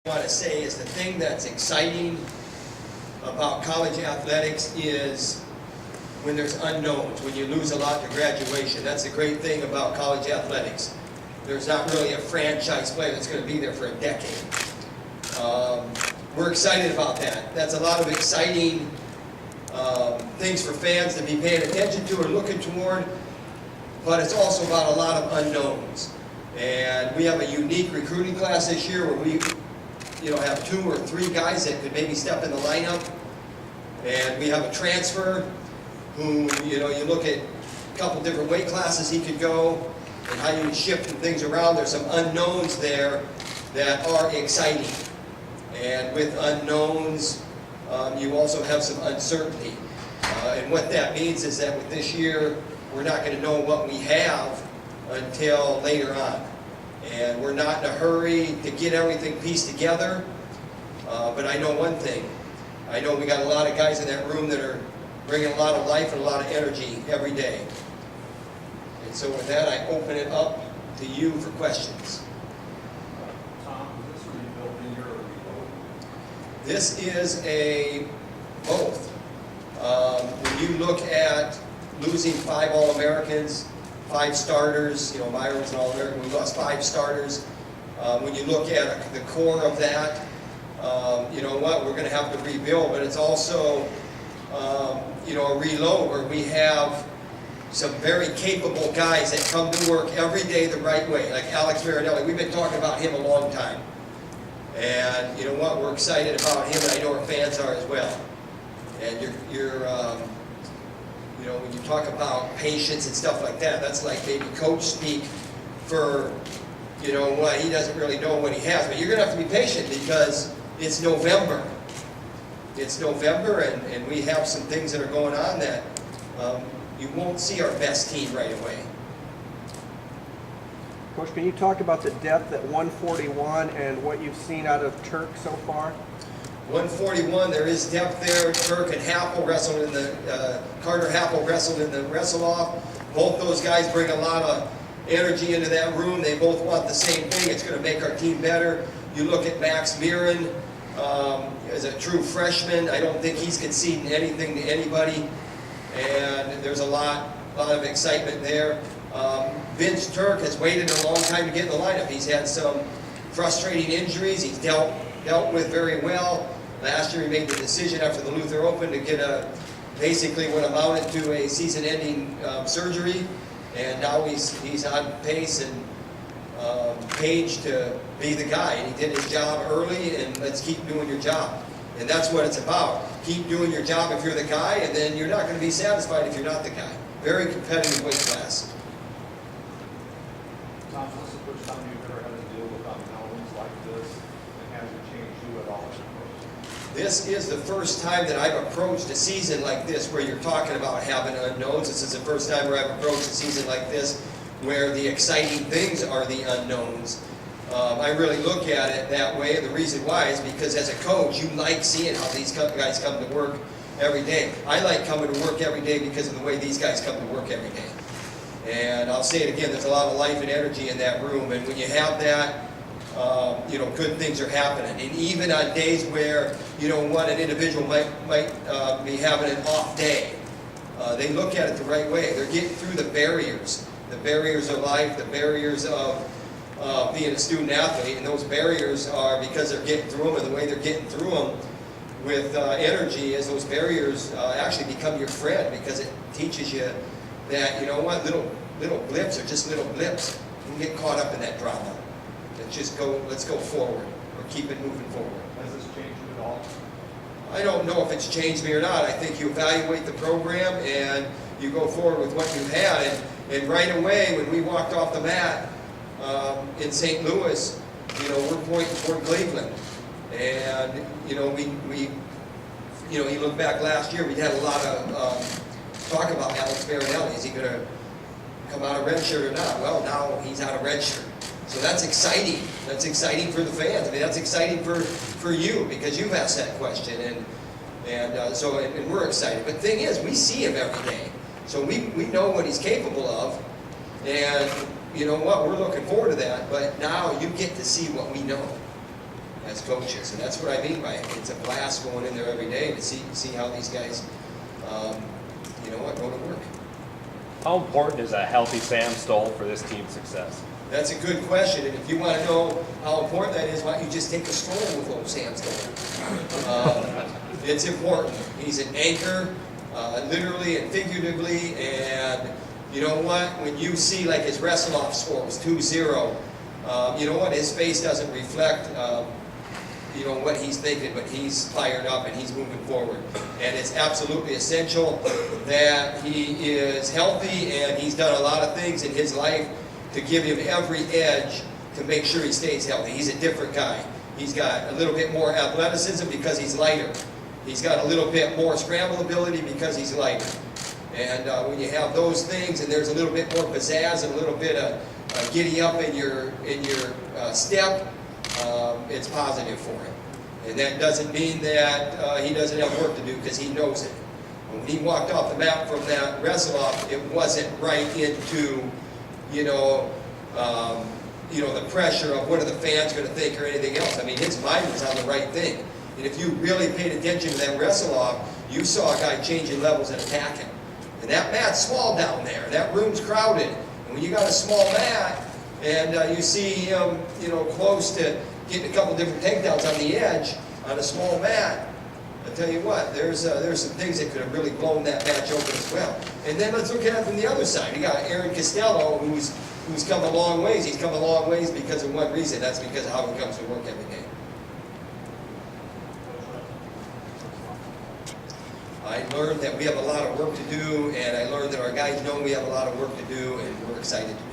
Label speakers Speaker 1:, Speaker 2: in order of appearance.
Speaker 1: I want to say is the thing that's exciting about college athletics is when there's unknowns, when you lose a lot to graduation. That's the great thing about college athletics. There's not really a franchise player that's going to be there for a decade. We're excited about that. That's a lot of exciting things for fans to be paying attention to or looking toward, but it's also about a lot of unknowns. And we have a unique recruiting class this year where we have 2 or 3 guys that could maybe step in the lineup. And we have a transfer who, you look at a couple different weight classes he could go and how you shift things around. There's some unknowns there that are exciting. And with unknowns, you also have some uncertainty. And what that means is that with this year, we're not going to know what we have until later on. And we're not in a hurry to get everything pieced together. But I know one thing. I know we got a lot of guys in that room that are bringing a lot of life and a lot of energy every day. And so with that, I open it up to you for questions.
Speaker 2: Tom, is this a rebuilding year or a reload?
Speaker 1: This is a both. When you look at losing 5 All-Americans, 5 starters, Myron's an All-American, we lost 5 starters. When you look at the core of that, you know what, we're going to have to rebuild, but it's also, a reload where we have some very capable guys that come to work every day the right way, like Alex Marinelli. We've been talking about him a long time. And you know what, we're excited about him, and I know our fans are as well. And when you talk about patience and stuff like that, that's like maybe coach speak for, he doesn't really know what he has. But you're going to have to be patient because it's November. It's November, and we have some things that are going on that you won't see our best team right away.
Speaker 3: Coach, can you talk about the depth at 141 and what you've seen out of Turk so far?
Speaker 1: 141, there is depth there. Turk and Happel wrestled in the, Carter Happel wrestled in the wrestle-off. Both those guys bring a lot of energy into that room. They both want the same thing. It's going to make our team better. You look at Max Mirren as a true freshman. I don't think he's conceding anything to anybody. And there's a lot of excitement there. Vince Turk has waited a long time to get in the lineup. He's had some frustrating injuries. He's dealt with very well. Last year he made the decision after the Luther Open to get basically what amounted to a season-ending surgery, and now he's on pace and page to be the guy. And he did his job early, and let's keep doing your job. And that's what it's about. Keep doing your job if you're the guy, and then you're not going to be satisfied if you're not the guy. Very competitive weight class.
Speaker 2: Tom, is this the first time you've ever had to deal with unknowns like this? And has it changed you at all as a coach?
Speaker 1: This is the first time that I've approached a season like this where you're talking about having unknowns. This is the first time where I've approached a season like this where the exciting things are the unknowns. I really look at it that way, and the reason why is because as a coach, you like seeing how these guys come to work every day. I like coming to work every day because of the way these guys come to work every day. And I'll say it again, there's a lot of life and energy in that room, and when you have that, good things are happening. And even on days where, an individual might be having an off day, they look at it the right way. They're getting through the barriers of life, the barriers of being a student athlete, and those barriers are because they're getting through them, and the way they're getting through them with energy is those barriers actually become your friend because it teaches you that, little blips are just little blips. You can get caught up in that drama. Let's go forward, or keep it moving forward.
Speaker 2: Has this changed you at all?
Speaker 1: I don't know if it's changed me or not. I think you evaluate the program and you go forward with what you had. And right away, when we walked off the mat in St. Louis, we're pointing toward Cleveland. And, you look back last year, we had a lot of talk about Alex Marinelli. Is he going to come out of red shirt or not? Well, now he's out of red shirt. So that's exciting. That's exciting for the fans. I mean, that's exciting for you because you've asked that question, and we're excited. But the thing is, we see him every day, so we know what he's capable of, and you know what? We're looking forward to that. But now you get to see what we know. as coaches. And that's what I mean by it. It's a blast going in there every day to see how these guys, you know what, go to work.
Speaker 4: How important is a healthy Sam Stoll for this team's success?
Speaker 1: That's a good question, and if you want to know how important that is, why don't you just take a stroll with old Sam Stoll? It's important. He's an anchor, literally and figuratively, and you know what? When you see like his wrestle-off score was 2-0, you know what? His face doesn't reflect, you know, what he's thinking, but he's fired up and he's moving forward. And it's absolutely essential that he is healthy, and he's done a lot of things in his life to give him every edge to make sure he stays healthy. He's a different guy. He's got a little bit more athleticism because he's lighter. He's got a little bit more scramble ability because he's lighter. And when you have those things, and there's a little bit more pizzazz and a little bit of giddy up in your step, it's positive for him. And that doesn't mean that he doesn't have work to do, because he knows it. When he walked off the mat from that wrestle-off, it wasn't right into, you know, the pressure of what are the fans going to think or anything else. I mean, his mind was on the right thing. And if you really paid attention to that wrestle-off, you saw a guy changing levels and attacking. And that mat's small down there. That room's crowded. And when you got a small mat, and you see him, you know, close to getting a couple different takedowns on the edge on a small mat, I tell you what, there's some things that could have really blown that match open as well. And then let's look at it from the other side. You got Aaron Costello, who's come a long ways. He's come a long ways because of one reason. That's because of how he comes to work every day. I learned that we have a lot of work to do, and I learned that our guys know we have a lot of work to do, and we're excited to